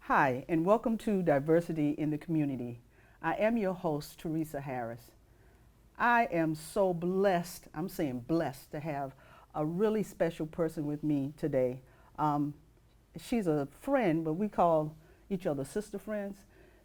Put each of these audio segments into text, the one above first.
Hi, and welcome to Diversity in the Community. I am your host, Theresa Harris. I am so blessed, I'm saying blessed, to have a really special person with me today. Um, she's a friend, but we call each other sister friends.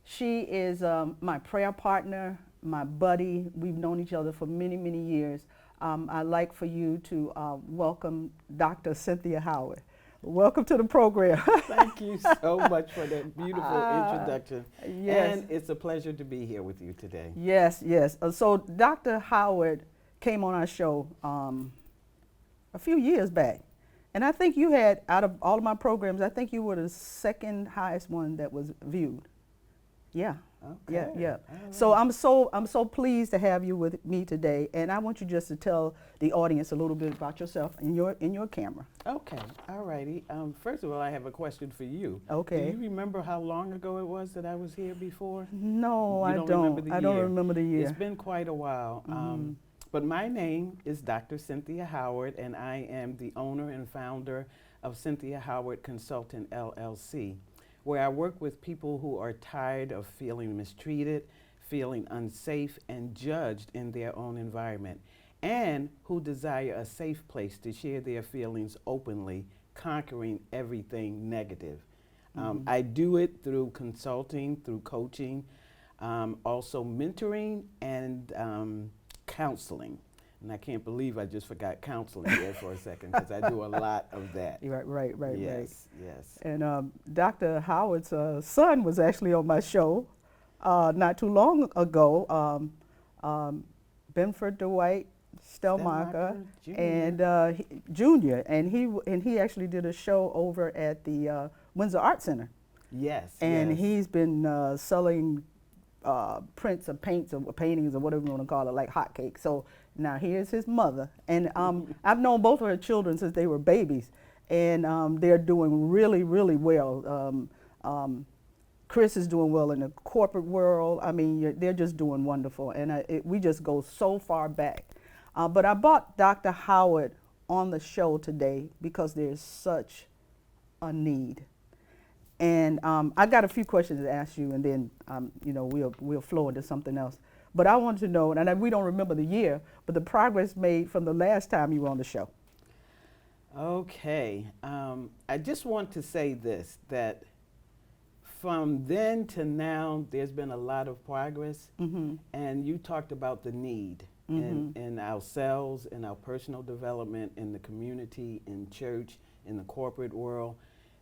She is my prayer partner, my buddy. We've known each other for many, many years. I'd like for you to welcome Dr. Cynthia Howard. Welcome to the program. Thank you so much for that beautiful introduction. Yes. And it's a pleasure to be here with you today. Yes, yes. So Dr. Howard came on our show a few years back. And I think you had, out of all of my programs, I think you were the second highest one that was viewed. Yeah. Okay. Yeah. So I'm so pleased to have you with me today, and I want you just to tell the audience a little bit about yourself in your camera. Okay. All righty. First of all, I have a question for you. Okay. Do you remember how long ago it was that I was here before? No, You I don't don't. remember the I don't year? remember the year. It's been quite a while. But my name is Dr. Cynthia Howard, and I am the owner and founder of Cynthia Howard Consulting, LLC, where I work with people who are tired of feeling mistreated, feeling unsafe, and judged in their own environment, and who desire a safe place to share their feelings openly, conquering everything negative. I do it through consulting, through coaching, also mentoring, and counseling. And I can't believe I just forgot counseling there for a second, because I do a lot of that. Right. Yes. And Dr. Howard's son was actually on my show not too long ago. Benford Dwight Stelmacher Jr. and Junior, and he actually did a show over at the Windsor Art Center. Yes. And yes. he's been selling prints or paints or paintings or whatever you want to call it, like hotcakes. So now here's his mother, and I've known both of her children since they were babies, and they're doing really, really well. Chris is doing well in the corporate world. I mean, they're just doing wonderful, and we just go so far back. But I brought Dr. Howard on the show today because there's such a need. And I got a few questions to ask you, and then we'll flow into something else. But I wanted to know, and we don't remember the year, but the progress made from the last time you were on the show. Okay. I just want to say this, that from then to now, there's been a lot of progress. And you talked about the need in ourselves, in our personal development, in the community, in church, in the corporate world.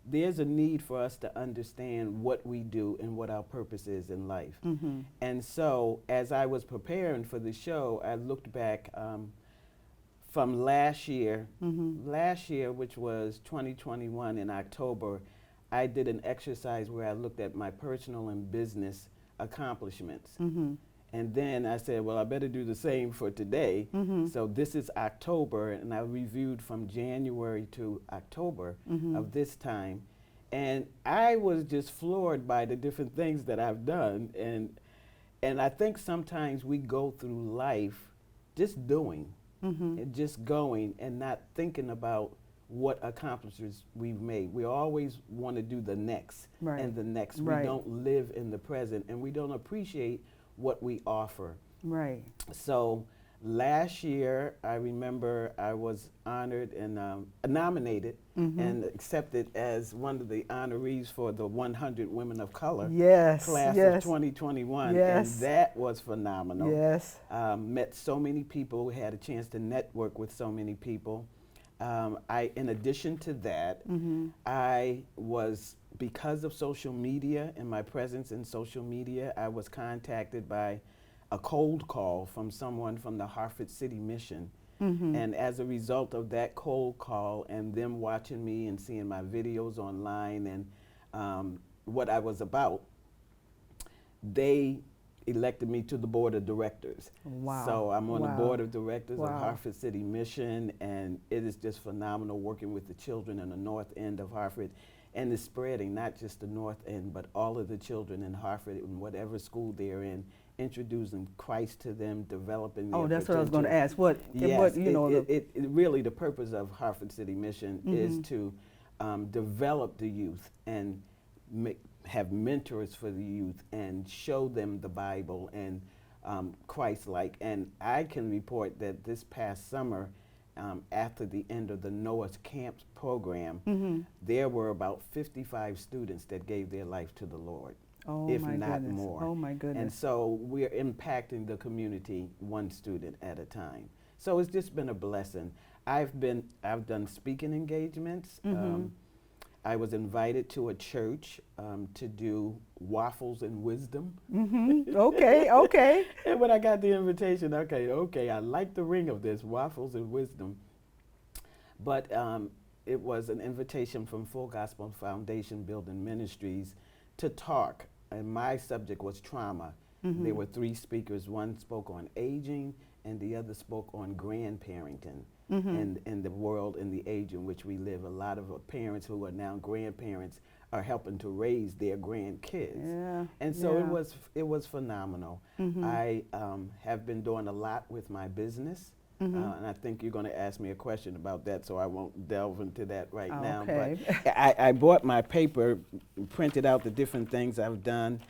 There's a need for us to understand what we do and what our purpose is in life. And so as I was preparing for the show, I looked back from last year, which was 2021 in October. I did an exercise where I looked at my personal and business accomplishments. And then I said, well, I better do the same for today. So this is October, and I reviewed from January to October of this time. And I was just floored by the different things that I've done. And I think sometimes we go through life just doing, and just going, and not thinking about what accomplishments we've made. We always want to do the next and the next. We don't live in the present, and we don't appreciate what we offer. Right. So last year, I remember I was honored and nominated and accepted as one of the honorees for the 100 Women of Color class of 2021. And that was phenomenal. Met so many people, had a chance to network with so many people. In addition to that, I was, because of social media and my presence in social media, I was contacted by a cold call from someone from the Hartford City Mission. And as a result of that cold call and them watching me and seeing my videos online and what I was about, they elected me to the board of directors. Wow. So I'm on the board of directors of Wow. Hartford City Mission, and it is just phenomenal working with the children in the north end of Hartford. And it's spreading, not just the north end, but all of the children in Hartford, in whatever school they're in, introducing Christ to them, developing their That's what I was going to potential. ask. Really the purpose of Hartford City Mission is to develop the youth and have mentors for the youth and show them the Bible and Christ-like. And I can report that this past summer, after the end of the Noah's Camp program, there were about 55 students that gave their life to the Lord, Oh if my not goodness. more. Oh my goodness. And so we're impacting the community one student at a time. So it's just been a blessing. I've done speaking engagements. I was invited to a church to do waffles and wisdom. Okay, okay. And when I got the invitation, okay, I like the ring of this, waffles and wisdom. But it was an invitation from Full Gospel Foundation Building Ministries to talk, and my subject was trauma. There were 3 speakers. One spoke on aging, and the other spoke on grandparenting. And the world and the age in which we live. A lot of parents who are now grandparents are helping to raise their grandkids. Yeah. And so yeah. it was phenomenal. I have been doing a lot with my business. And I think you're going to ask me a question about that, so I won't delve into that right now. Okay. But I bought my paper, printed out the different things I've done.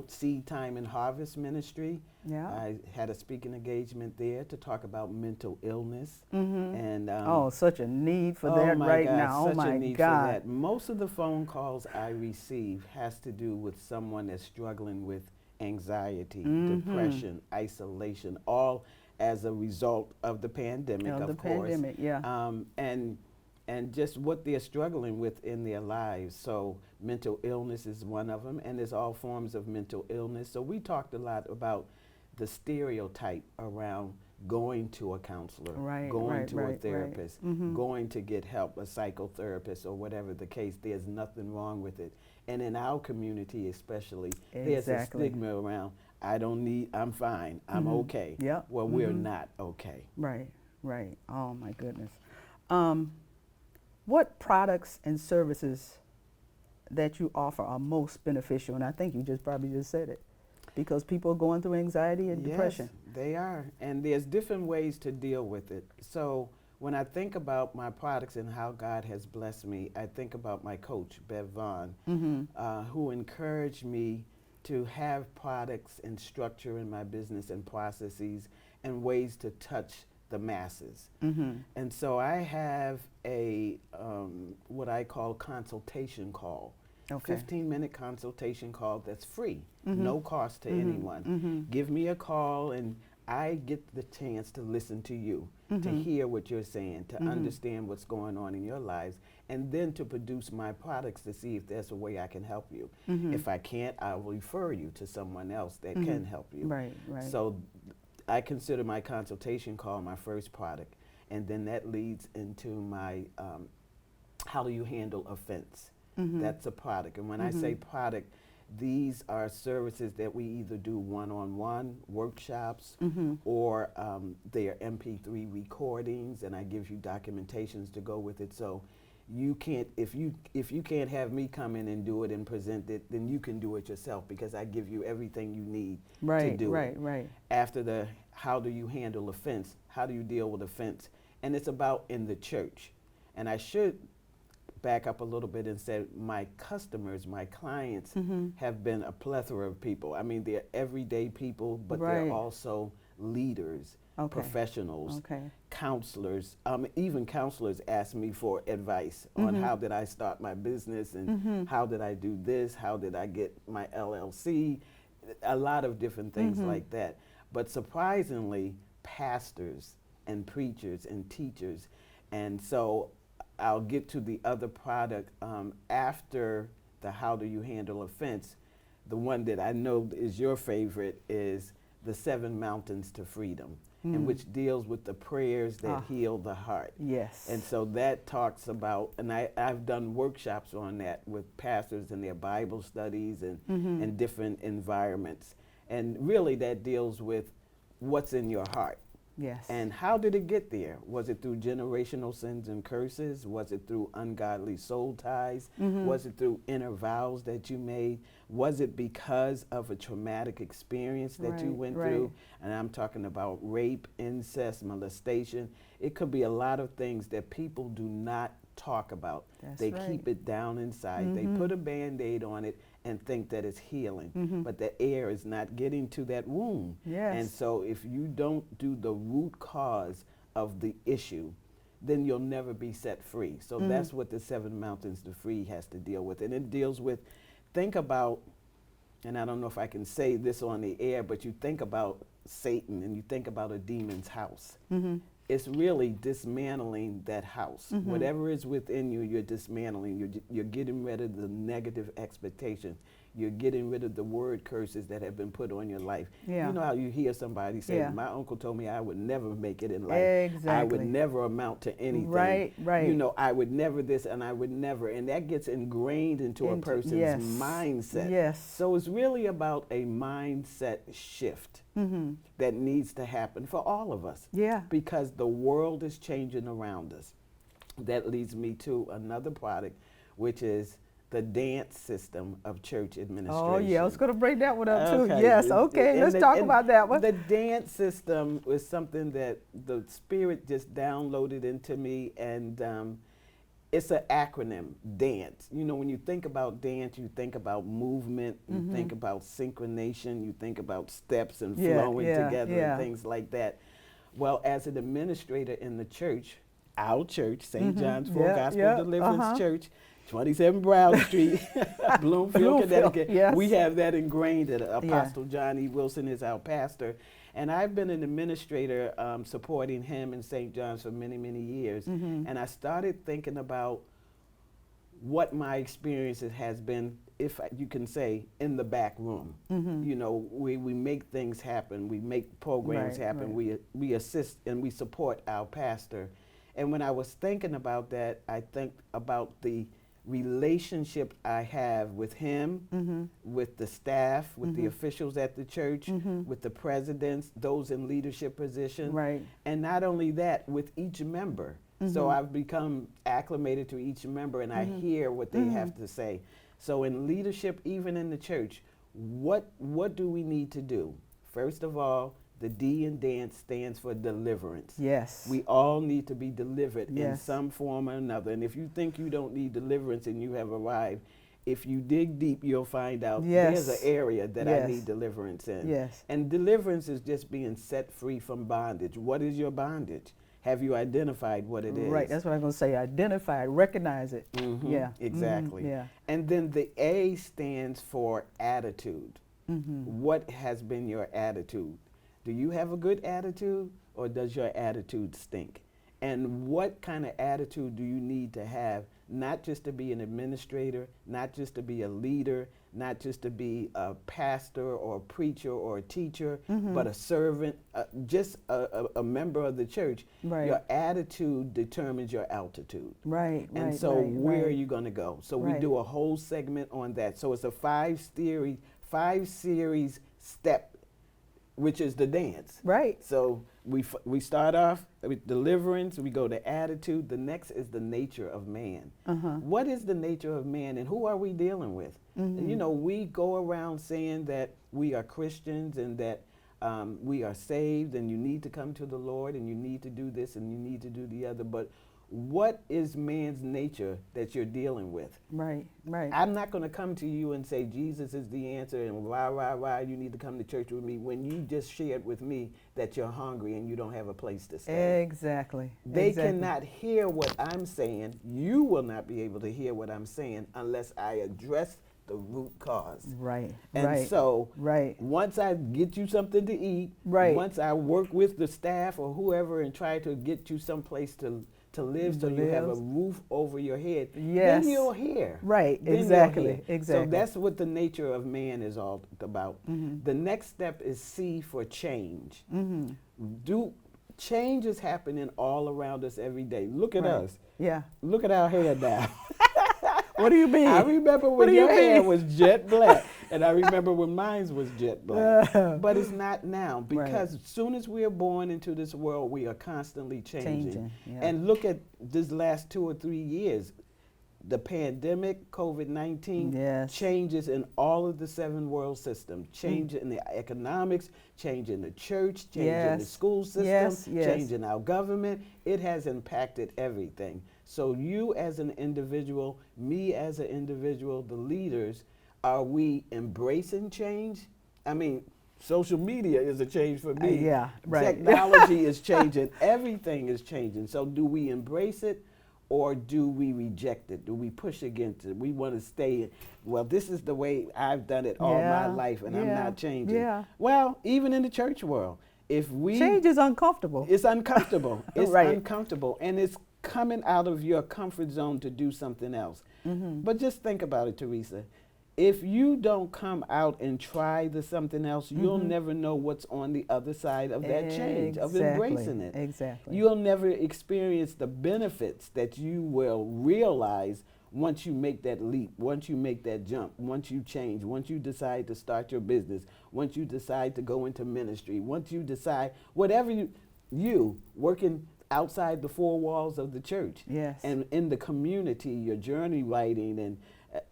Seed Time and Harvest Ministry. Yeah. I had a speaking engagement there to talk about mental illness. And Such a need for oh that my right God, now. Oh such my a need God. for that. Most of the phone calls I receive has to do with someone that's struggling with anxiety, depression, isolation, all as a result of the pandemic, Of the course. pandemic, yeah. And just what they're struggling with in their lives. So mental illness is one of them, and there's all forms of mental illness. So we talked a lot about the stereotype around going to a counselor, going to a therapist, going to get help, a psychotherapist, or whatever the case. There's nothing wrong with it. And in our community especially, there's a stigma around, I'm fine, I'm okay. Yeah. Well, we're not okay. Right, right. Oh my goodness. What products and services that you offer are most beneficial? And I think you probably just said it, because people are going through anxiety and depression. Yes, they are. And there's different ways to deal with it. So when I think about my products and how God has blessed me, I think about my coach, Bev Vaughn, who encouraged me to have products and structure in my business and processes and ways to touch the masses. And so I have a what I call consultation call. 15-minute consultation call that's free, no cost to anyone. Give me a call and I get the chance to listen to you, to hear what you're saying, to understand what's going on in your lives, and then to produce my products to see if there's a way I can help you. If I can't, I'll refer you to someone else that can help you. Right, right. So I consider my consultation call my first product, and then that leads into my how do you handle offense? That's a product. And when I say product, these are services that we either do one-on-one workshops, or they are MP3 recordings, and I give you documentations to go with it. So you can't, if you can't have me come in and do it and present it, then you can do it yourself, because I give you everything you need to do it. Right. After the how do you handle offense, how do you deal with offense, and it's about in the church. And I should back up a little bit and say my customers, my clients have been a plethora of people. I mean, they're everyday people, but they're also leaders, professionals, counselors. Even counselors ask me for advice on how did I start my business, and how did I do this, how did I get my LLC, a lot of different things like that. But surprisingly, pastors and preachers and teachers. And so I'll get to the other product after the how do you handle offense. The one that I know is your favorite is the 7 Mountains to Freedom, and which deals with the prayers that heal the heart. Yes. And so that talks about, and I've done workshops on that with pastors and their Bible studies and different environments. And really that deals with what's in your heart. Yes. And how did it get there? Was it through generational sins and curses? Was it through ungodly soul ties? Was it through inner vows that you made? Was it because of a traumatic experience that you went through? And I'm talking about rape, incest, molestation. It could be a lot of things that people do not talk about. That's They right. keep it down inside. They put a Band-Aid on it and think that it's healing, but the air is not getting to that wound. Yes. And so if you don't do the root cause of the issue, then you'll never be set free. So that's what the 7 mountains to free has to deal with. And it deals with, think about, and I don't know if I can say this on the air, but you think about Satan and you think about a demon's house. It's really dismantling that house. Whatever is within you, you're dismantling. You're getting rid of the negative expectations. You're getting rid of the word curses that have been put on your life. Yeah. You know how you hear somebody say, Yeah. my uncle told me I would never make it in life. Exactly. I would never amount to anything. Right, right. You know, I would never this and I would never. And that gets ingrained into a person's mindset. Yes. So it's really about a mindset shift that needs to happen for all of us. Yeah. Because the world is changing around us. That leads me to another product, which is the dance system of church administration. Oh, yeah, I was going to bring that one up too. Okay. Yes, okay, let's talk about that one. The dance system was something that the Spirit just downloaded into me, and it's an acronym, DANCE. You know, when you think about dance, you think about movement, you think about synchronization, you think about steps and flowing together and things like that. Well, as an administrator in the church, our church, St. John's Full Gospel Deliverance Church, 27 Brown Street, Bloomfield, Connecticut. Yes. We have that ingrained. Apostle John E. Wilson is our pastor. And I've been an administrator supporting him in St. John's for many, many years. And I started thinking about what my experience has been, if you can say, in the back room. You know, we make things happen. We make programs happen. We assist and we support our pastor. And when I was thinking about that, I think about the relationship I have with him, with the staff, with the officials at the church, with the presidents, those in leadership positions. Right. And not only that, with each member. So I've become acclimated to each member and I hear what they have to say. So in leadership, even in the church, what do we need to do? First of all, the D in dance stands for deliverance. Yes. We all need to be delivered in Yes. some form or another. And if you think you don't need deliverance and you have arrived, if you dig deep, you'll find out there's an area that I need deliverance in. Yes. And deliverance is just being set free from bondage. What is your bondage? Have you identified what it is? Right, that's what I'm going to say. Identify it, recognize it. Yeah. Exactly. Yeah. And then the A stands for attitude. What has been your attitude? Do you have a good attitude or does your attitude stink? And what kind of attitude do you need to have, not just to be an administrator, not just to be a leader, not just to be a pastor or a preacher or a teacher, but a servant, just a member of the church? Right. Your attitude determines your altitude. Right, And right, so right, where right. are you going to go? So Right. we do a whole segment on that. So it's a five series step, which is the dance. Right. So we start off with deliverance, we go to attitude. The next is the nature of man. What is the nature of man and who are we dealing with? And, you know, we go around saying that we are Christians and that we are saved and you need to come to the Lord and you need to do this and you need to do the other. But what is man's nature that you're dealing with? Right, right. I'm not going to come to you and say Jesus is the answer and why you need to come to church with me when you just shared with me that you're hungry and you don't have a place to stay. Exactly. They exactly. cannot hear what I'm saying. You will not be able to hear what I'm saying unless I address the root cause. Right, And right. so right. once I get you something to eat, Right. once I work with the staff or whoever and try to get you someplace to live so you have a roof over your head, Yes. then you'll hear. Right, Then you'll exactly, hear. exactly. So that's what the nature of man is all about. The next step is C for change. Change is happening all around us every day. Look at us. Yeah. Look at our hair now. What do you mean? I remember when your hair was jet black, and I remember when mine was jet black. But it's not now, because as soon as we are born into this world, we are constantly changing. Yeah. And look at this last 2 or 3 years. The pandemic, COVID-19, Yes. changes in all of the 7 world systems. Change in the economics, change in the church, change in the Yes. school system, Yes, yes. change in our government. It has impacted everything. So you as an individual, me as an individual, the leaders, are we embracing change? I mean, social media is a change for me. Yeah, right. Technology is changing. Everything is changing. So do we embrace it or do we reject it? Do we push against it? We want to stay, well, this is the way I've done it all my life and I'm not changing. Yeah. Well, even in the church world, if we... Change is uncomfortable. It's uncomfortable. It's Right. uncomfortable. And it's coming out of your comfort zone to do something else. But just think about it, Theresa. If you don't come out and try the something else, you'll never know what's on the other side of that change, of embracing it. Exactly. You'll never experience the benefits that you will realize once you make that leap, once you make that jump, once you change, once you decide to start your business, once you decide to go into ministry, once you decide, whatever you working outside the four walls of the church. Yes. And in the community, your journey writing and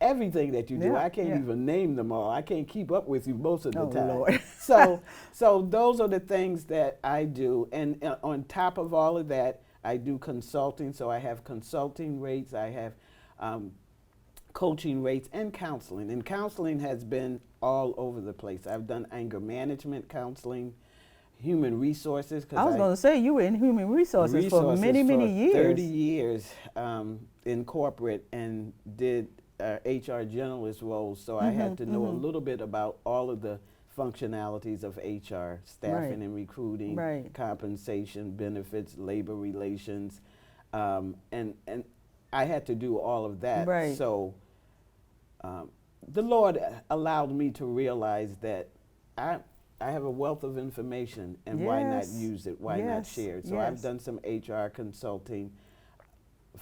everything that you do. Yeah, I can't even name them all. I can't keep up with you most of the Oh, time. Lord. So those are the things that I do. And on top of all of that, I do consulting. So I have consulting rates. I have coaching rates and counseling. And counseling has been all over the place. I've done anger management counseling, human resources. I was going to say, you were in human resources for many, many years. 30 years in corporate and did HR generalist roles. So I had to know a little bit about all of the functionalities of HR, staffing and recruiting, compensation, benefits, labor relations, and I had to do all of that. Right. So the Lord allowed me to realize that I have a wealth of information, and why not use it? Why not share it? So I've done some HR consulting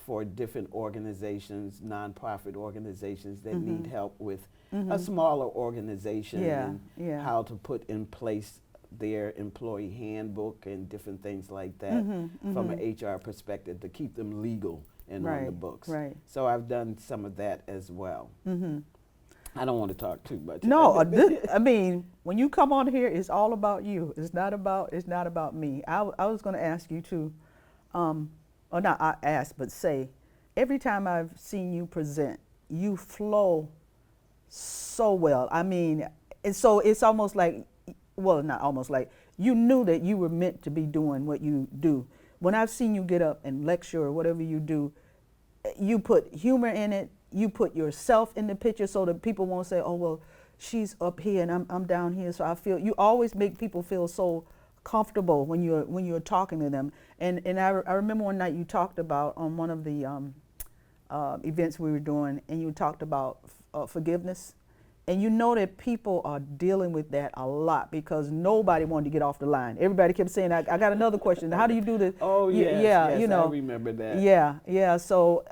for different organizations, nonprofit organizations that need help with a smaller organization and how to put in place their employee handbook and different things like that from an HR perspective to keep them legal and on the books. Right. So I've done some of that as well. I don't want to talk too much. No, I mean, when you come on here, it's all about you. It's not about me. I was going to ask you to, or not ask, but say, every time I've seen you present, you flow so well. I mean, and so it's almost like, well, not almost like, you knew that you were meant to be doing what you do. When I've seen you get up and lecture or whatever you do, you put humor in it. You put yourself in the picture so that people won't say, oh, well, she's up here and I'm down here. So I feel, you always make people feel so comfortable when you're talking to them. And I remember one night you talked about on one of the events we were doing, and you talked about forgiveness. And you know that people are dealing with that a lot because nobody wanted to get off the line. Everybody kept saying, I got another question. How do you do this? Oh, yes, you know. I remember that. Yeah. So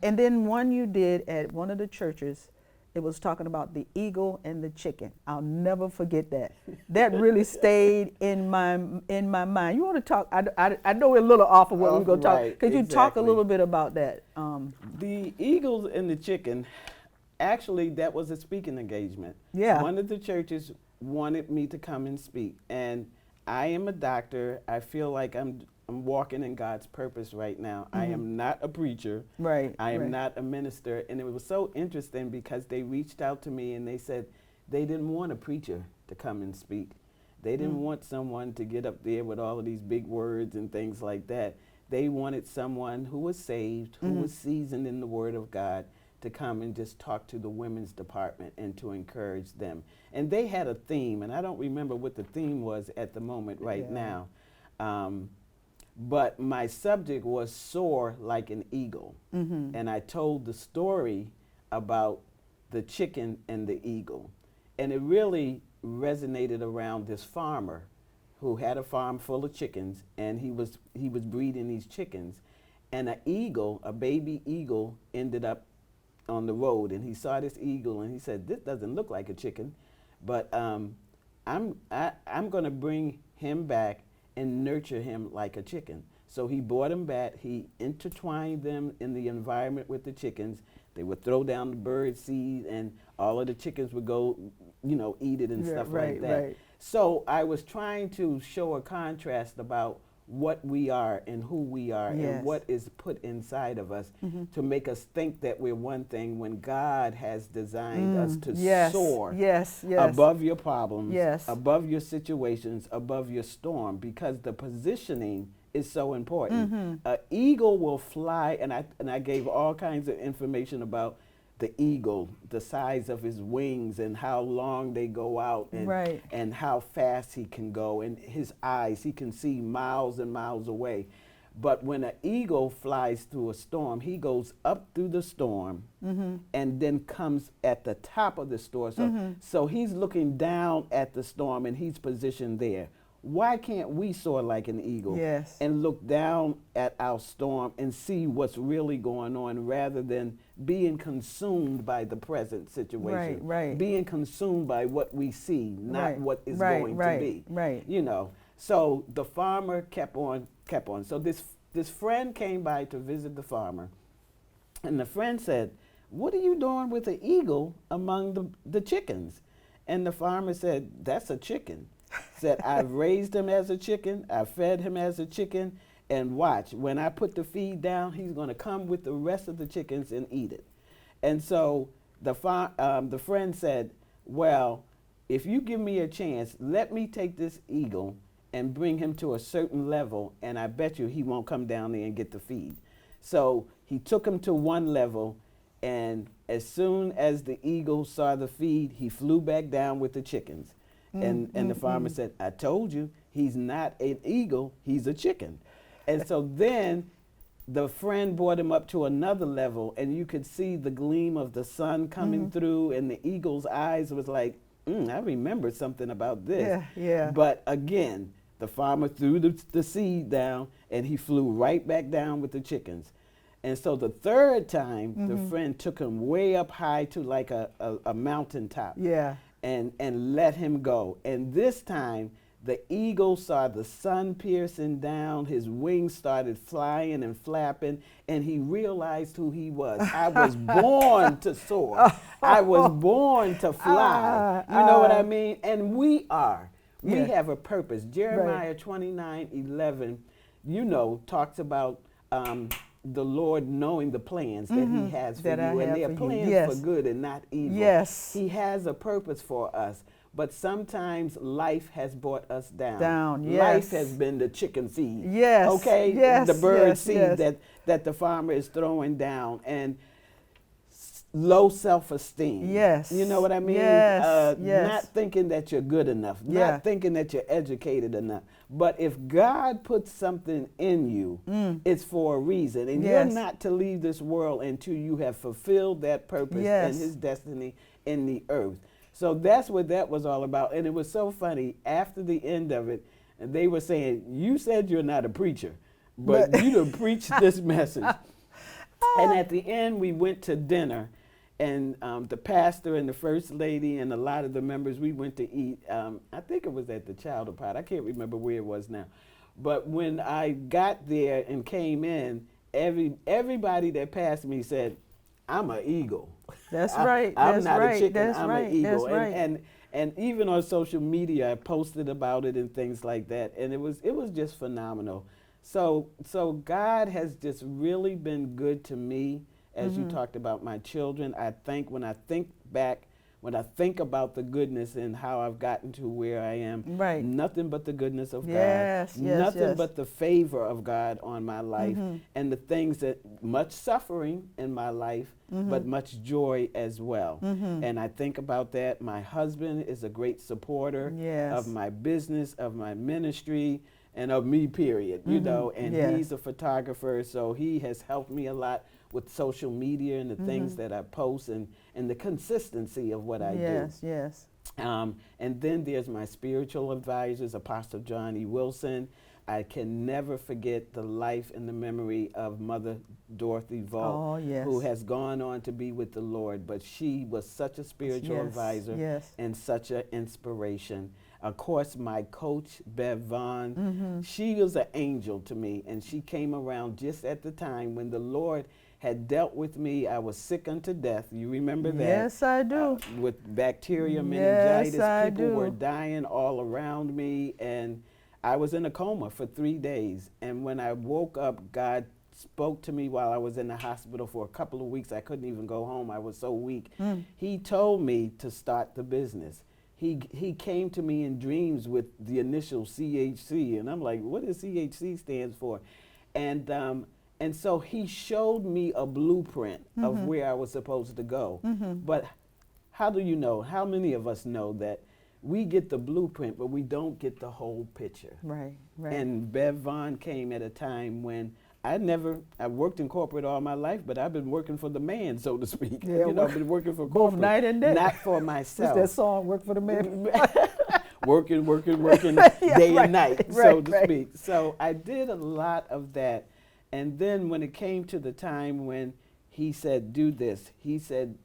and then one you did at one of the churches, it was talking about the eagle and the chicken. I'll never forget that. That really stayed in my mind. You want to talk? I know we're a little off of what we're going to talk. Could you talk a little bit about that? The eagles and the chicken. Actually, that was a speaking engagement. Yeah. One of the churches wanted me to come and speak, and I am a doctor. I feel like I'm walking in God's purpose right now. I am not a preacher. Right. I am not a minister, and it was so interesting because they reached out to me and they said they didn't want a preacher to come and speak. They didn't want someone to get up there with all of these big words and things like that. They wanted someone who was saved, who was seasoned in the Word of God, to come and just talk to the women's department and to encourage them. And they had a theme, and I don't remember what the theme was at the moment now. But my subject was soar like an eagle. And I told the story about the chicken and the eagle. And it really resonated around this farmer who had a farm full of chickens, and he was breeding these chickens. And an eagle, a baby eagle, ended up on the road, and he saw this eagle and he said, this doesn't look like a chicken, but I'm going to bring him back and nurture him like a chicken. So he brought him back. He intertwined them in the environment with the chickens. They would throw down the bird seed, and all of the chickens would go, eat it and stuff like that. So I was trying to show a contrast about what we are and who we are Yes. and what is put inside of us to make us think that we're one thing when God has designed us to Yes. soar Yes. Yes. above your problems, Yes. above your situations, above your storm, because the positioning is so important. An eagle will fly, and I gave all kinds of information about the eagle, the size of his wings and how long they go out, and Right. and how fast he can go, and his eyes, he can see miles and miles away. But when an eagle flies through a storm, he goes up through the storm and then comes at the top of the storm. So he's looking down at the storm and he's positioned there. Why can't we soar like an eagle Yes. and look down at our storm and see what's really going on rather than being consumed by the present situation? Right. Being consumed by what we see, not Right. what is Right. going Right. to be. Right. You know. So the farmer kept on. So this friend came by to visit the farmer, and the friend said, "What are you doing with the eagle among the chickens?" And the farmer said, "That's a chicken." Said, "I've raised him as a chicken, I fed him as a chicken, and watch, when I put the feed down, he's going to come with the rest of the chickens and eat it." And so the friend said, "Well, if you give me a chance, let me take this eagle and bring him to a certain level, and I bet you he won't come down there and get the feed." So he took him to one level, and as soon as the eagle saw the feed, he flew back down with the chickens. And the farmer said, "I told you, he's not an eagle, he's a chicken." And so then the friend brought him up to another level, and you could see the gleam of the sun coming through, and the eagle's eyes was like, I remember something about this. Yeah, yeah. But again, the farmer threw the seed down, and he flew right back down with the chickens. And so the third time, the friend took him way up high to like a mountaintop. Yeah. And let him go. And this time, the eagle saw the sun piercing down, his wings started flying and flapping, and he realized who he was. I was born to soar. I was born to fly. You know what I mean? And we are. We Yeah. have a purpose. Jeremiah 29:11, talks about the Lord knowing the plans that he has for That I you, and have they are for you. plans Yes. for good and not evil. Yes. He has a purpose for us, but sometimes life has brought us down. Down, Life yes. has been the chicken seed. Yes, Okay? yes, The bird yes, seed yes. that the farmer is throwing down, and low self-esteem. Yes. You know what I mean? Yes, yes. Not thinking that you're good enough, Yeah. not thinking that you're educated enough. But if God puts something in you, it's for a reason. And Yes. you're not to leave this world until you have fulfilled that purpose Yes. and his destiny in the earth. So that's what that was all about. And it was so funny. After the end of it, and they were saying, "You said you're not a preacher, but you done preached this message." And at the end, we went to dinner, and the pastor and the first lady and a lot of the members, we went to eat. I think it was at the Chowder Pot. I can't remember where it was now. But when I got there and came in, everybody that passed me said, "I'm an eagle." That's right. I'm That's not right. a chicken. That's I'm right. an eagle. That's right. And even on social media, I posted about it and things like that, and it was just phenomenal. So God has just really been good to me. As you talked about my children, when I think about the goodness and how I've gotten to where I am, Right. nothing but the goodness of Yes, God, yes, nothing yes. but the favor of God on my life, and the things that much suffering in my life, but much joy as well. And I think about that. My husband is a great supporter Yes. of my business, of my ministry, and of me, period, and Yes. he's a photographer, so he has helped me a lot with social media and the things that I post and the consistency of what I Yes, yes. do. And then there's my spiritual advisors, Apostle John E. Wilson. I can never forget the life and the memory of Mother Dorothy Vault, Oh, yes. who has gone on to be with the Lord, but she was such a spiritual Yes, advisor yes. and such an inspiration. Of course, my coach, Bev Vaughn, she was an angel to me, and she came around just at the time when the Lord had dealt with me. I was sick unto death. You remember that? Yes, I do. With bacteria, Yes, meningitis, I people do. were dying all around me, and I was in a coma for 3 days. And when I woke up, God spoke to me while I was in the hospital for a couple of weeks. I couldn't even go home. I was so weak. He told me to start the business. He came to me in dreams with the initial CHC, and I'm like, what does CHC stands for? And so he showed me a blueprint of where I was supposed to go. But how do you know? How many of us know that we get the blueprint, but we don't get the whole picture? Right, right. And Bev Vaughn came at a time when I worked in corporate all my life, but I've been working for the man, so to speak. Yeah, I've been working for both corporate, night and day. not for myself. What's that song, Work for the Man? working Yeah, day right, and night, so right, to right. speak. So I did a lot of that. And then when it came to the time when he said, do this, he said,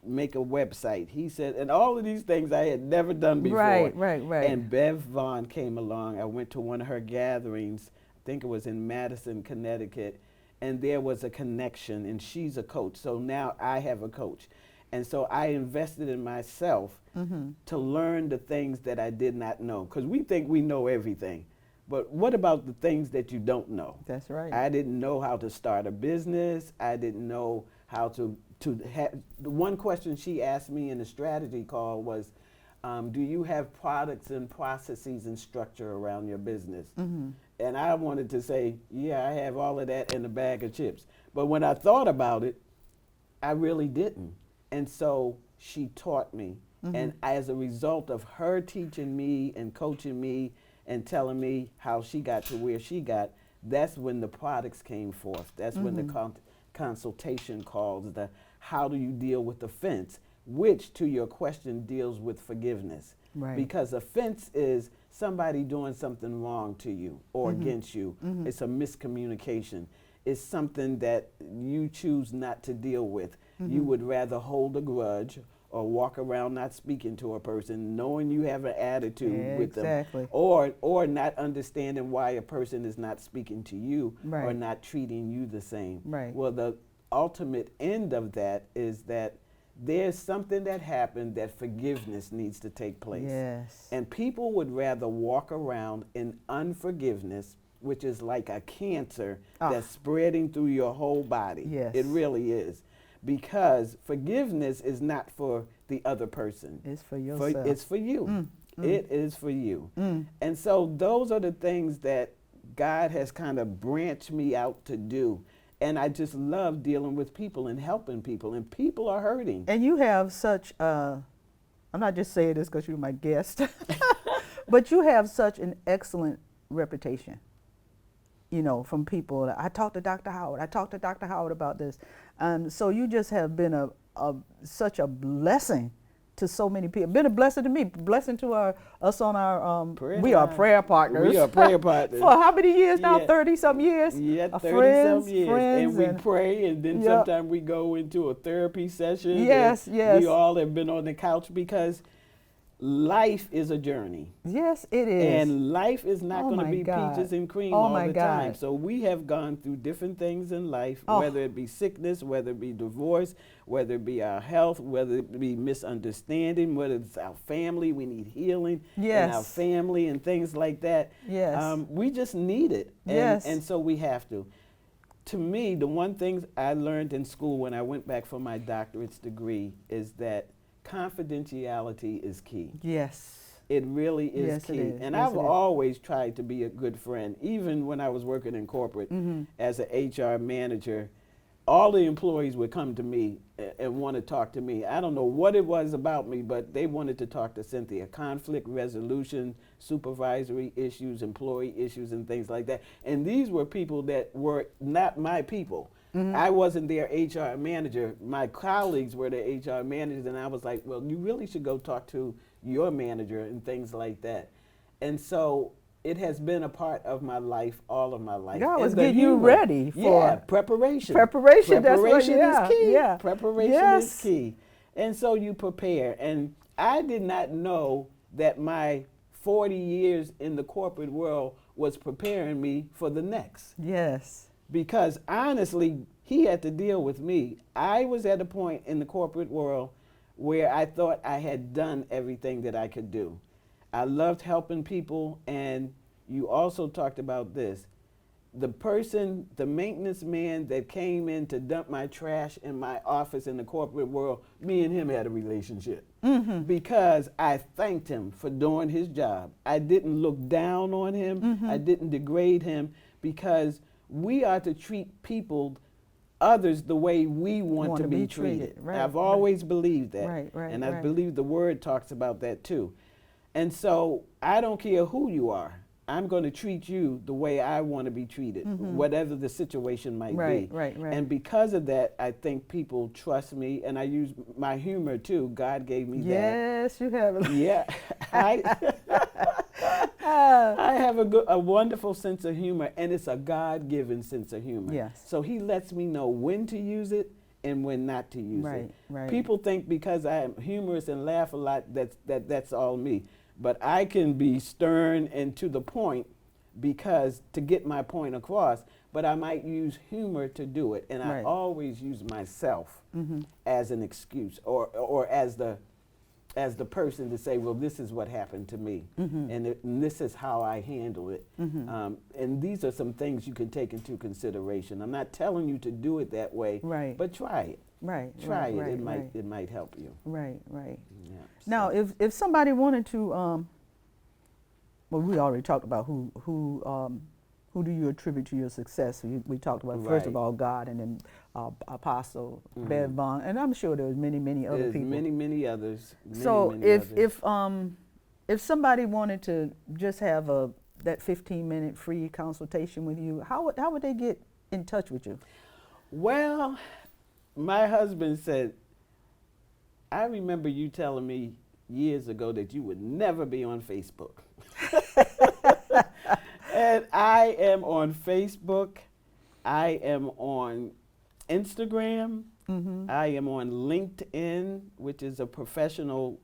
make a website. He said, and all of these things I had never done before. Right, right, right. And Bev Vaughn came along. I went to one of her gatherings. I think it was in Madison, Connecticut. And there was a connection, and she's a coach. So now I have a coach. And so I invested in myself to learn the things that I did not know. Because we think we know everything. But what about the things that you don't know? That's right. I didn't know how to start a business. I didn't know how to have. The one question she asked me in the strategy call was, do you have products and processes and structure around your business? And I wanted to say, yeah, I have all of that in a bag of chips. But when I thought about it, I really didn't. And so she taught me. And as a result of her teaching me and coaching me and telling me how she got to where she got, that's when the products came forth. That's when the consultation calls, the how do you deal with offense, which, to your question, deals with forgiveness. Right. Because offense is somebody doing something wrong to you or against you. It's a miscommunication. It's something that you choose not to deal with. You would rather hold a grudge or walk around not speaking to a person, knowing you have an attitude with them, or not understanding why a person is not speaking to you or not treating you the same. Right. Well, the ultimate end of that is that there's something that happened that forgiveness needs to take place. Yes. And people would rather walk around in unforgiveness, which is like a cancer that's spreading through your whole body. Yes. It really is. Because forgiveness is not for the other person. It's for yourself. It's for you. It is for you. And so those are the things that God has kind of branched me out to do. And I just love dealing with people and helping people. And people are hurting. And you have such, I'm not just saying this because you're my guest, but you have such an excellent reputation. You know, from people. I talked to Dr. Howard. I talked to Dr. Howard about this. So you just have been such a blessing to so many people. Been a blessing to me. Blessing to us on our. We are prayer partners. We are prayer partners. For how many years now? 30-some years. Yeah, 30-some friends, years. Friends, and we pray, and then sometimes we go into a therapy session. Yes, yes. We all have been on the couch because life is a journey. Yes, it is. And life is not going to be peaches and cream all the time. So we have gone through different things in life, whether it be sickness, whether it be divorce, whether it be our health, whether it be misunderstanding, whether it's our family, we need healing in our family and things like that. Yes. We just need it. And so we have to. To me, the one thing I learned in school when I went back for my doctorate's degree is that confidentiality is key. Yes. It really is key. It is. And I've always tried to be a good friend, even when I was working in corporate as an HR manager. All the employees would come to me and want to talk to me. I don't know what it was about me, but they wanted to talk to Cynthia. Conflict resolution, supervisory issues, employee issues, and things like that. And these were people that were not my people. I wasn't their HR manager. My colleagues were the HR managers, and I was like, well, you really should go talk to your manager and things like that. And so it has been a part of my life, all of my life. God was getting you ready for preparation. Preparation, that's what, is key. Yeah. Preparation is key. And so you prepare. And I did not know that my 40 years in the corporate world was preparing me for the next. Yes. Because honestly, he had to deal with me. I was at a point in the corporate world where I thought I had done everything that I could do. I loved helping people, and you also talked about this. The person, the maintenance man that came in to dump my trash in my office in the corporate world, me and him had a relationship. Because I thanked him for doing his job. I didn't look down on him. I didn't degrade him, because we are to treat people, others, the way we want to be treated. Right, I've always believed that. Right, and I believe the word talks about that too. And so I don't care who you are. I'm going to treat you the way I want to be treated, whatever the situation might be. Right. And because of that, I think people trust me, and I use my humor too. God gave me that. Yes, you have. Yeah. I have a wonderful sense of humor, and it's a God-given sense of humor. Yes. So he lets me know when to use it and when not to use it. Right. People think because I am humorous and laugh a lot, that's all me. But I can be stern and to the point, because to get my point across, but I might use humor to do it. And I always use myself as an excuse, or as the person to say, well, this is what happened to me, and this is how I handle it. And these are some things you can take into consideration. I'm not telling you to do it that way, but try it. Try it. It might help you. Right. Yeah, Now, if somebody wanted to, well, we already talked about who do you attribute to your success? We talked about first of all God, and then Apostle Bev Vaughn, and I'm sure there was many other people. Many others. If somebody wanted to just have that 15-minute free consultation with you, how would they get in touch with you? Well, my husband said, I remember you telling me years ago that you would never be on Facebook. And I am on Facebook. I am on Instagram. I am on LinkedIn, which is a professional,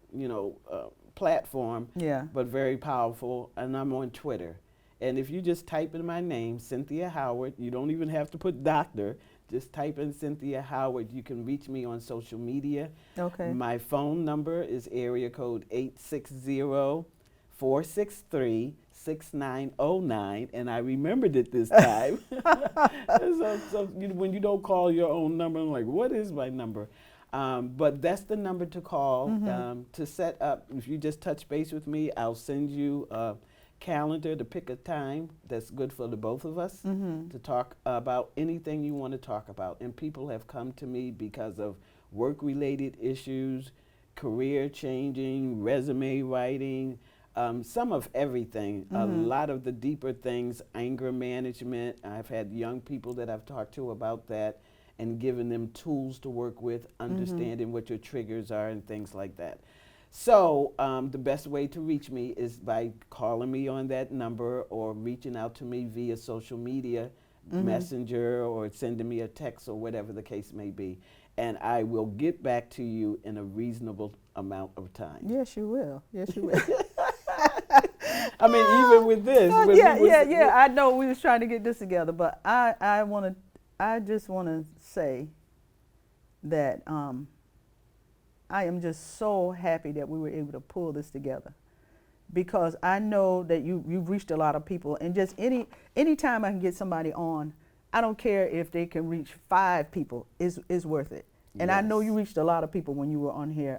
platform, but very powerful. And I'm on Twitter. And if you just type in my name, Cynthia Howard, you don't even have to put doctor. Just type in Cynthia Howard. You can reach me on social media. Okay. My phone number is area code 860-463-6909, and I remembered it this time. So when you don't call your own number, I'm like, what is my number? But that's the number to call to set up. If you just touch base with me, I'll send you a calendar to pick a time that's good for the both of us to talk about anything you want to talk about. And people have come to me because of work-related issues, career changing, resume writing, some of everything. A lot of the deeper things, anger management. I've had young people that I've talked to about that and given them tools to work with, understanding what your triggers are and things like that. So the best way to reach me is by calling me on that number or reaching out to me via social media, messenger, or sending me a text or whatever the case may be. And I will get back to you in a reasonable amount of time. Yes, you will. Yes, you will. I mean, even with this. Yeah. I know we was trying to get this together, but I just want to say that I am just so happy that we were able to pull this together, because I know that you've reached a lot of people, and just any time I can get somebody on, I don't care if they can reach 5 people, is worth it. And I know you reached a lot of people when you were on here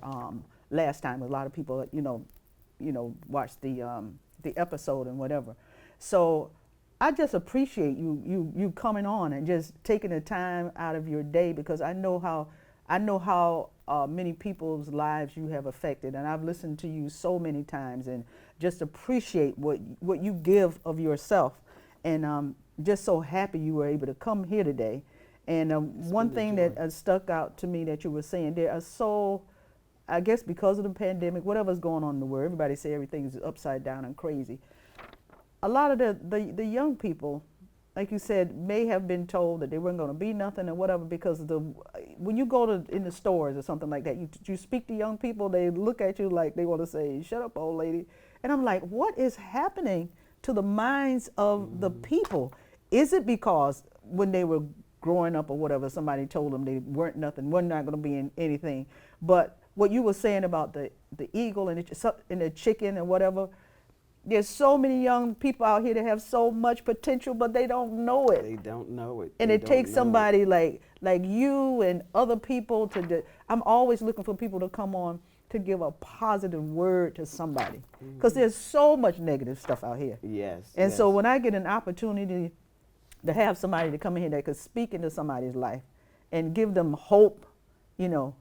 last time. A lot of people, watched the episode and whatever. So I just appreciate you coming on and just taking the time out of your day, because I know how many people's lives you have affected, and I've listened to you so many times, and just appreciate what you give of yourself, and just so happy you were able to come here today. And one thing that stuck out to me that you were saying, there are I guess because of the pandemic, whatever's going on in the world, everybody say everything is upside down and crazy. A lot of the young people, like you said, may have been told that they weren't going to be nothing or whatever, because when you go in the stores or something like that, you speak to young people, they look at you like they want to say, shut up, old lady. And I'm like, what is happening to the minds of the people? Is it because when they were growing up or whatever, somebody told them they weren't nothing, we're not going to be in anything? But what you were saying about the eagle and the chicken and whatever, There's so many young people out here that have so much potential, but they don't know it. They don't know it. And They it takes don't know it. somebody like you and other people to. I'm always looking for people to come on to give a positive word to somebody, because there's so much negative stuff out here. Yes. And yes. so when I get an opportunity to have somebody to come in here that could speak into somebody's life and give them hope, you know,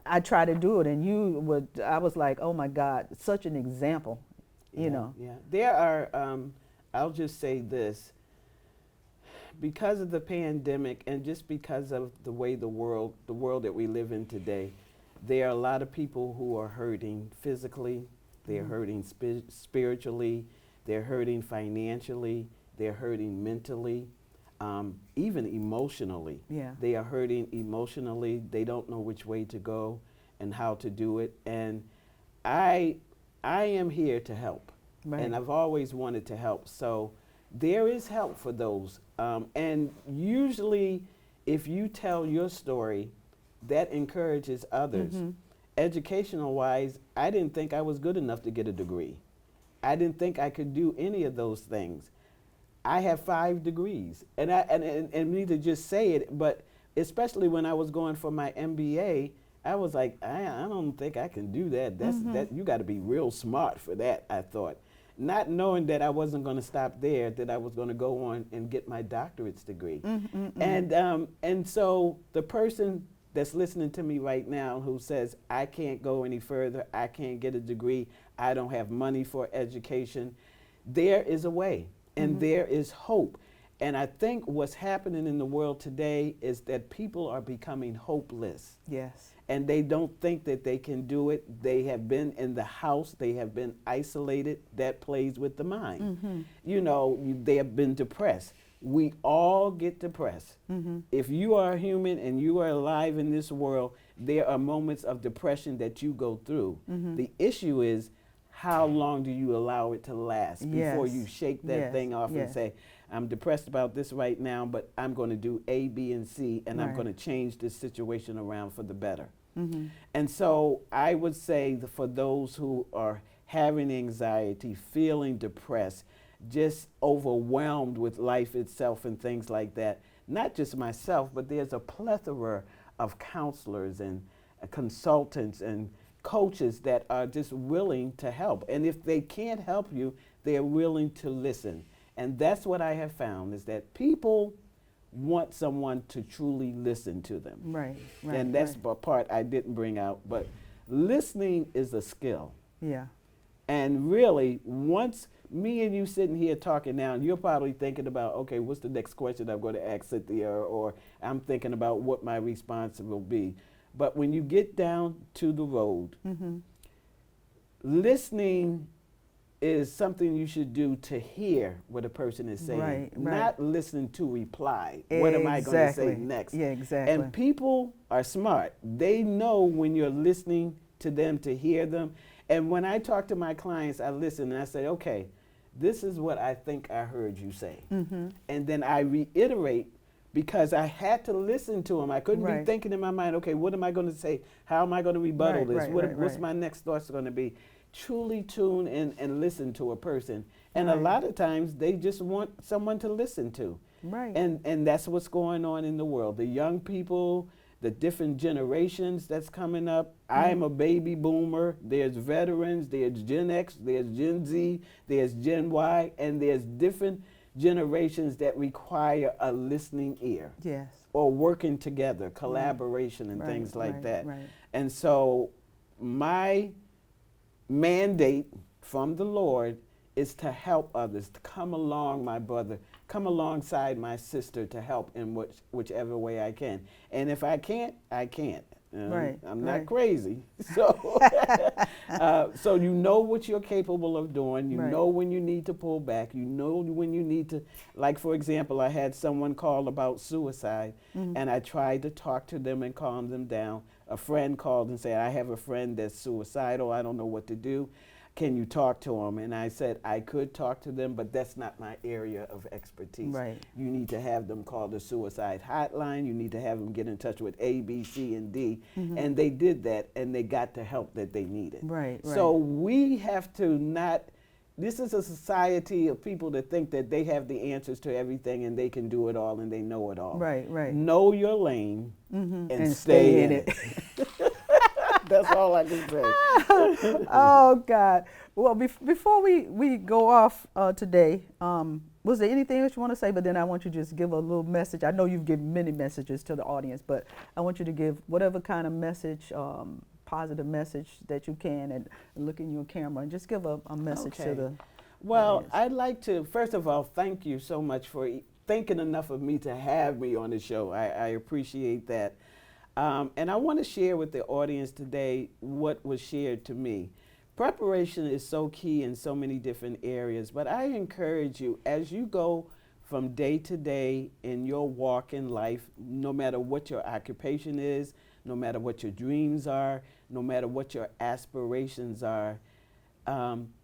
I try to do it. And I was like, oh my God, such an example, you know. Yeah. There are, I'll just say this, because of the pandemic and just because of the way the world that we live in today, there are a lot of people who are hurting physically, they're hurting spiritually, they're hurting financially, they're hurting mentally, even emotionally. Yeah. They are hurting emotionally. They don't know which way to go and how to do it. And I am here to help. Right. And I've always wanted to help. So there is help for those. And usually, if you tell your story, that encourages others. Educational wise, I didn't think I was good enough to get a degree. I didn't think I could do any of those things. I have 5 degrees, and me to just say it, but especially when I was going for my MBA, I was like, I don't think I can do that. That you got to be real smart for that, I thought. Not knowing that I wasn't going to stop there, that I was going to go on and get my doctorate's degree. And so the person that's listening to me right now who says, I can't go any further, I can't get a degree, I don't have money for education, there is a way. And there is hope. And I think what's happening in the world today is that people are becoming hopeless. Yes. And they don't think that they can do it. They have been in the house. They have been isolated. That plays with the mind. You know, they have been depressed. We all get depressed. If you are a human and you are alive in this world, there are moments of depression that you go through. The issue is, how long do you allow it to last before you shake that thing off and say, I'm depressed about this right now, but I'm going to do A, B, and C, and I'm going to change this situation around for the better. And so I would say that for those who are having anxiety, feeling depressed, just overwhelmed with life itself and things like that, not just myself, but there's a plethora of counselors and consultants and coaches that are just willing to help. And if they can't help you, they're willing to listen. And that's what I have found, is that people want someone to truly listen to them. Right. And that's the part I didn't bring out. But listening is a skill. Yeah. And really, once me and you sitting here talking now, you're probably thinking about, okay, what's the next question I'm going to ask Cynthia, or I'm thinking about what my response will be. But when you get down to the road, listening is something you should do to hear what a person is saying, not listening to reply. What am I going to say next? Yeah, exactly. And people are smart. They know when you're listening to them, to hear them. And when I talk to my clients, I listen and I say, okay, this is what I think I heard you say. And then I reiterate, because I had to listen to them. I couldn't be thinking in my mind, okay, what am I going to say? How am I going to rebuttal this? What's my next thoughts going to be? Truly tune in and listen to a person. And a lot of times they just want someone to listen to. And that's what's going on in the world. The young people, the different generations that's coming up. I'm a baby boomer. There's veterans, there's Gen X, there's Gen Z, there's Gen Y, and there's different generations that require a listening ear. Yes. Or working together, collaboration and things like that. And so my mandate from the Lord is to help others, to come along, my brother, come alongside my sister to help in whichever way I can. And if I can't, I can't. I'm not crazy. So, so you know what you're capable of doing. You know when you need to pull back. You know when you need to, like, for example, I had someone call about suicide, and I tried to talk to them and calm them down. A friend called and said, I have a friend that's suicidal. I don't know what to do. can you talk to them? And I said, I could talk to them, but that's not my area of expertise. Right. You need to have them call the suicide hotline. You need to have them get in touch with A, B, C, and D. And they did that, and they got the help that they needed. Right, right. So we have to not, this is a society of people that think that they have the answers to everything and they can do it all and they know it all. Right, right. Know your lane and stay in it. That's all I can say. Oh, God. Well, before we go off today, was there anything else you want to say? But then I want you to just give a little message. I know you've given many messages to the audience, but I want you to give whatever kind of message, positive message that you can, and look in your camera and just give a message to the Well, audience. I'd like to, first of all, thank you so much for thinking enough of me to have me on the show. I appreciate that. And I want to share with the audience today what was shared to me. Preparation is so key in so many different areas, but I encourage you, as you go from day to day in your walk in life, no matter what your occupation is, no matter what your dreams are, no matter what your aspirations are,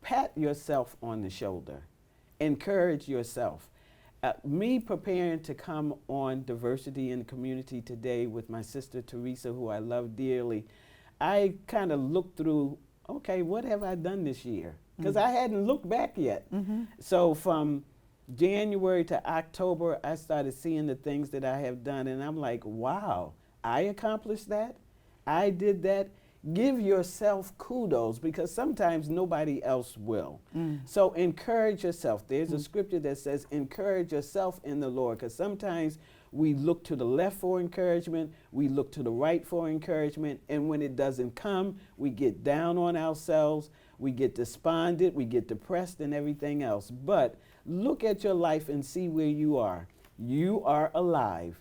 pat yourself on the shoulder. Encourage yourself. Me preparing to come on Diversity in the Community today with my sister Theresa, who I love dearly, I kind of looked through, okay, what have I done this year? Because I hadn't looked back yet. So from January to October, I started seeing the things that I have done, and I'm like, wow, I accomplished that. I did that. Give yourself kudos, because sometimes nobody else will. So encourage yourself. There's a scripture that says, encourage yourself in the Lord, because sometimes we look to the left for encouragement, we look to the right for encouragement, and when it doesn't come, we get down on ourselves, we get despondent, we get depressed and everything else. But look at your life and see where you are. You are alive.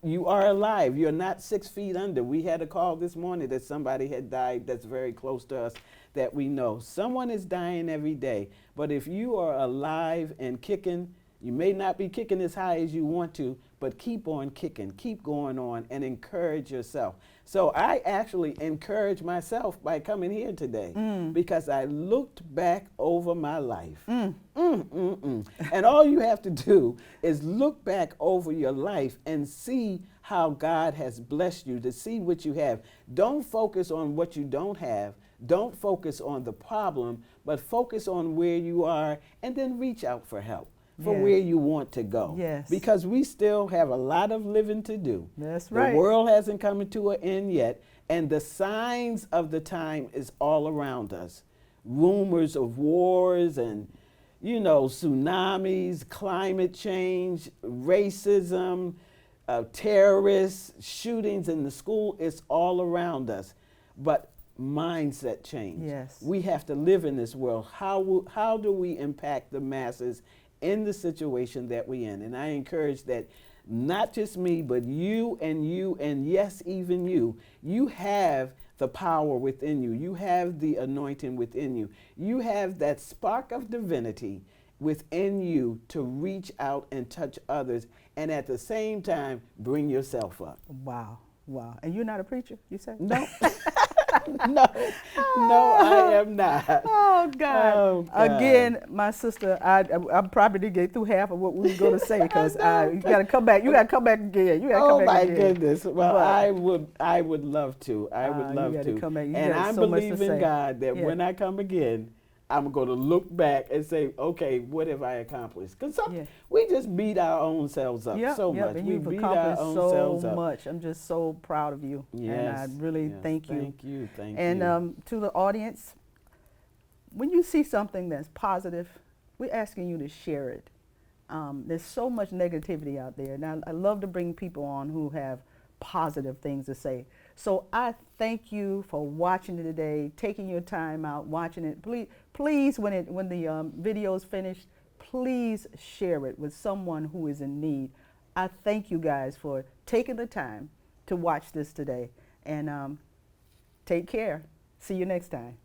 You are alive. You're not 6 feet under. We had a call this morning that somebody had died that's very close to us that we know. Someone is dying every day. But if you are alive and kicking, you may not be kicking as high as you want to, but keep on kicking, keep going on, and encourage yourself. So I actually encourage myself by coming here today because I looked back over my life. And all you have to do is look back over your life and see how God has blessed you, to see what you have. Don't focus on what you don't have. Don't focus on the problem, but focus on where you are, and then reach out for help for where you want to go. Yes. Because we still have a lot of living to do. That's right. The world hasn't come to an end yet, and the signs of the time is all around us. Rumors of wars and, you know, tsunamis, climate change, racism, terrorists, shootings in the school, it's all around us. But mindset change. Yes. We have to live in this world. How do we impact the masses in the situation that we're in? And I encourage that not just me, but you, and yes, even you have the power within you. You have the anointing within you. You have that spark of divinity within you to reach out and touch others, and at the same time, bring yourself up. Wow, wow. And you're not a preacher, you said? No. No, I am not. Oh, God. Oh, God. Again, my sister, I probably didn't get through half of what we were going to say, because you got to come back. You got to come back again. You got to Oh come back my again. goodness! Well, But I would love to. I would love you gotta to. come back. You And got I'm so much to believing say. God that Yeah. when I come again, I'm going to look back and say, okay, what have I accomplished? Because Yeah. we just beat our own selves up so much. And We you've beat our accomplished own so selves up. much. I'm just so proud of you. Yes. And I really yes. thank you. Thank you. Thank And you. to the audience, when you see something that's positive, we're asking you to share it. There's so much negativity out there, and I love to bring people on who have positive things to say. So I thank you for watching it today, taking your time out, watching it. Please, when the video is finished, please share it with someone who is in need. I thank you guys for taking the time to watch this today, and take care. See you next time.